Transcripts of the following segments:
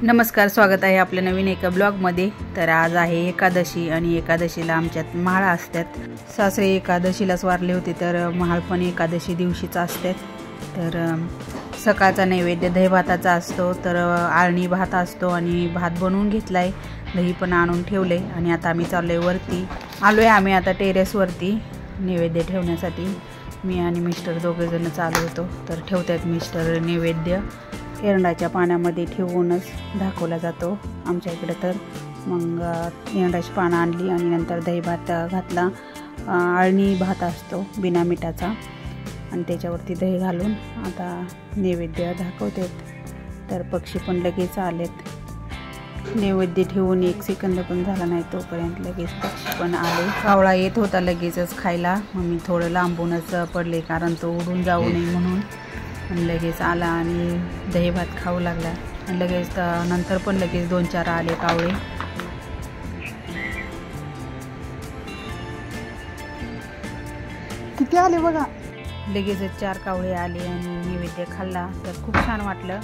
नमस्कार, स्वागत आहे आपल्या नवीन एका ब्लॉगमध्ये। तर आज आहे एकादशी आणि एकादशीला आमच्यात माळा असतात। सासरे एकादशीलाच वारले होते, तर महाळ पण एकादशी दिवशीच असतात। तर सकाळचा नैवेद्य दही भाताचा असतो, तर आळणी भात असतो आणि भात बनवून घेतलाय, दही पण आणून ठेवले आणि आता आम्ही चाललोय वरती। आलोय आम्ही आता टेरेसवरती नैवेद्य ठेवण्यासाठी। मी आणि मिस्टर दोघे जण चालू होतो, तर ठेवतात मिस्टर नैवेद्य। एरंडाच्या पाण्यामध्ये ठेवूनच दाखवला जातो आमच्या इकडे। तर मग एरंडाची पानं आणली आणि नंतर दही भात घातला। आळणी भात असतो बिना मिठाचा आणि त्याच्यावरती दही घालून आता नैवेद्य दाखवतात। तर पक्षी पण लगेच आलेत। नैवेद्य ठेवून 1 सेकंद पण झाला नाही तोपर्यंत लगेच पक्षी पण आले। कावळा येत होता लगेचच खायला, मग मी थोडं लांबूनच पडले कारण तो उडून जाऊ नये म्हणून। आणि लगेच आला आणि दही भात खाऊ लागला आणि लगेच नंतर पण लगेच 2-4 आले कावळे। किती आले बघा, लगेचच 4 कावळे आले आणि नैवेद्य खाल्ला, तर खूप छान वाटलं।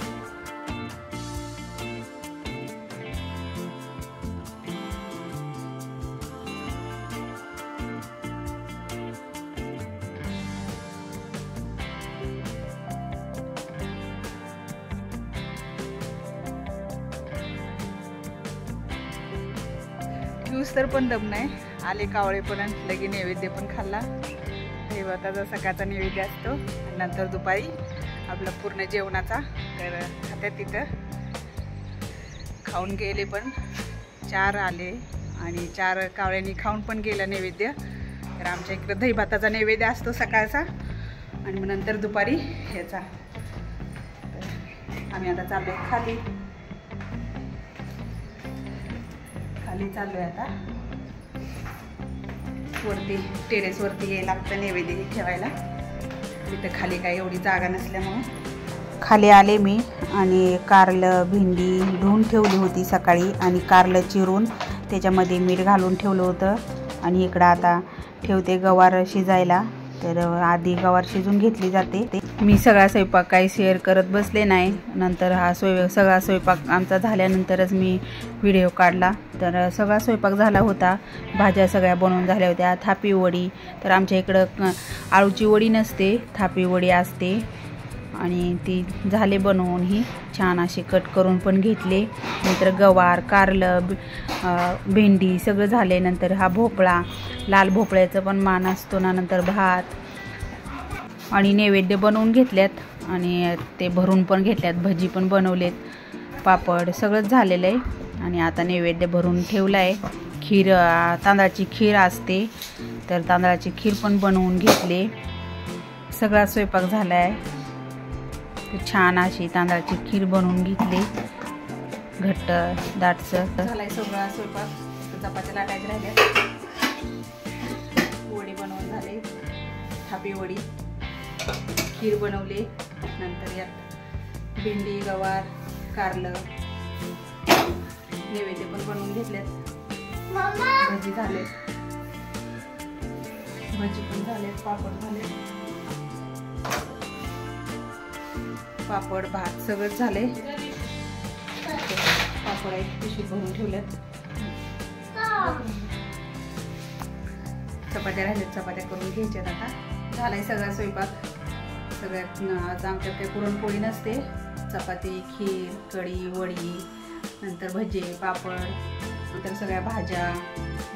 ज्यूस तर पण दम नाही, आले कावळे पण लगे नैवेद्य पण खाल्ला। हे भाताचा सकाळचा नैवेद्य असतो आणि नंतर दुपारी आपला पूर्ण जेवणाचा। तर खात्यात तिथं खाऊन गेले पण 4 आले आणि 4 कावळ्यांनी खाऊन पण गेलं नैवेद्य। तर आमच्या इकडे दही भाताचा नैवेद्य असतो सकाळचा आणि मग नंतर दुपारी ह्याचा। आम्ही आता चाललोय खाली चाललोय आता वरती टेरेसवरती यायला लागतं नैवेद्य ठेवायला। तिथं खाली काय एवढी जागा नसल्यामुळं खाली आले मी। आणि कारलं भेंडी धुवून ठेवली होती सकाळी आणि कारलं चिरून त्याच्यामध्ये मीठ घालून ठेवलं होतं। आणि इकडं आता ठेवते गवार शिजायला। तर आधी गवार शिजून घेतली जाते। मी सगळा स्वयंपाक काही शेअर करत बसले नाही, नंतर हा सगळा स्वयंपाक आमचा झाल्यानंतरच मी व्हिडिओ काढला। तर सगळा स्वयंपाक झाला होता, भाज्या सगळ्या बनवून झाल्या होत्या। थापी वडी, तर आमच्या इकडं आळूची वडी नसते, थापी वडी असते आणि ती झाले बनवून ही छान अशी कट करून पण घेतले। नंतर गवार, कारलं, भेंडी सगळं झाले। नंतर हा भोपळा, लाल भोपळ्याचं पण मान असतो ना। नंतर भात आणि नैवेद्य बनवून घेतल्यात आणि ते भरून पण घेतल्यात, भजी पण बनवलेत, पापड सगळंच झालेलं आहे। आणि आता नैवेद्य भरून ठेवला आहे। खीर, तांदळाची खीर असते, तर तांदळाची खीर पण बनवून घेतले। सगळा स्वयंपाक झाला आहे, तर छान अशी तांदळाची खीर बनवून घेतली, घट्ट दाटसर झालाय सगळा स्वयंपाक। चपात्या लाटायच्या राहिल्या, वडी बनवून झाले, थापी वडी, खीर बनवली। नंतर यात भेंडी, गवार, कारलं, नैवेद्य पण बनवून घेतलेत, भजी झाले, भजी पण झाले, पापड झाले, पापड भात सगळंच झाले। पापड एक पिशवीत भरून ठेवल्यात, चपात्या राहिल्यात, चपात्या करून घ्यायच्यात आता। झालाय सगळा स्वयंपाक। सगळ्यात आज आमच्यात काही पुरणपोळी नसते, चपाती, खीर, कढी, वडी, नंतर भजे, पापड, नंतर सगळ्या भाज्या,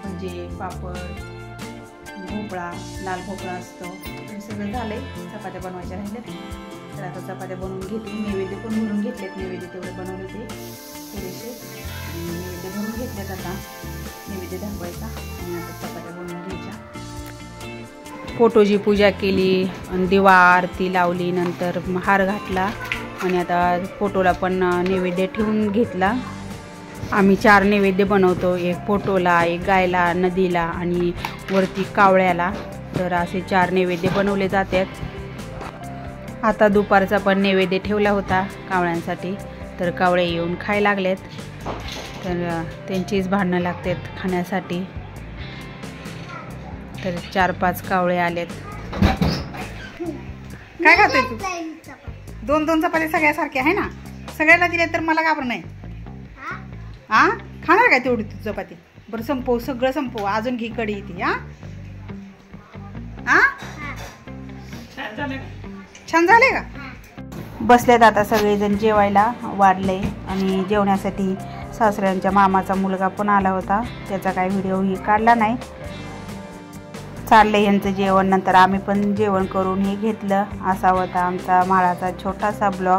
भजे, पापड, भोपळा, लाल भोपळा असतो, हे सगळं झालंय। चपात्या बनवायच्या राहिल्यात, तर आता चपात्या बनवून घेतली। नैवेद्य पण भरून घेतलेत, नैवेद्य तेवढे बनवले ते थोडेसे आणि नैवेद्य भरून घेतल्यात। आता नैवेद्य दाखवायचा आणि आता चपात्या बनवून घ्यायच्या। फोटोची पूजा केली आणि दिवा आरती लावली, नंतर हार घातला आणि आता फोटोला पण नैवेद्य ठेवून घेतला। आम्ही 4 नैवेद्य बनवतो, एक फोटोला, एक गायला, नदीला आणि वरती कावळ्याला। तर असे 4 नैवेद्य बनवले जातात। आता दुपारचा पण नैवेद्य ठेवला होता कावळ्यांसाठी, तर कावळे येऊन खायला लागलेत, तर त्यांचीच भांडणं लागतात खाण्यासाठी। तर 4-5 कावळे आलेत। काय खाते तू? 2-2 चपाती सगळ्यासारख्या आहे ना, सगळ्याला दिले तर मला घाबर नाही। हां खाणार काय तेवढी तू चपाती? बरं संपव, सगळं संपव, अजून घी कढी येते. हां हां छान झाले का? बसलेत आता सगळेजण जेवायला वाढले. आणि जेवण्यासाठी सासऱ्यांच्या मामाचा मुलगा पण आला होता, त्याचा काही व्हिडिओही काढला नाही. चाललंय यांचं जेवण, नंतर आम्ही पण जेवण करून हे घेतलं. असा होता आमचा म्हाळाचा छोटासा ब्लॉग.